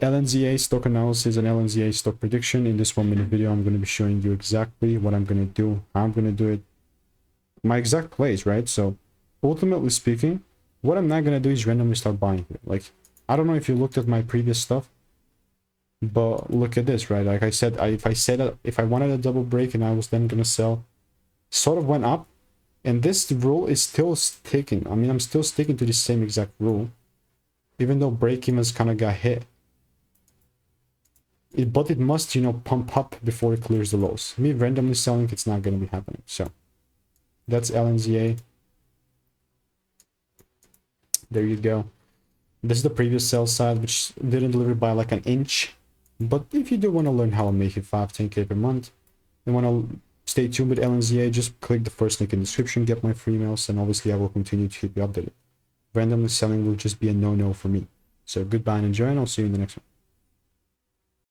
LNZA stock analysis and LNZA stock prediction. In this 1-minute video, I'm going to be showing you exactly what I'm going to do, how I'm going to do it, my exact plays, right? So ultimately speaking, what I'm not going to do is randomly start buying here. Like, I don't know if you looked at my previous stuff, but look at this, right? Like I said, if I wanted a double break and I was then going to sell, sort of went up, and this rule is still sticking. I mean, I'm still sticking to the same exact rule, even though break-evens kind of got hit. But it must, you know, pump up before it clears the lows. Me randomly selling, it's not going to be happening. So that's LNZA. There you go. This is the previous sell side, which didn't deliver by like an inch. But if you do want to learn how to make it 5-10K per month and want to stay tuned with LNZA, just click the first link in the description, get my free emails, and obviously I will continue to keep you updated. Randomly selling will just be a no-no for me. So goodbye and enjoy, and I'll see you in the next one.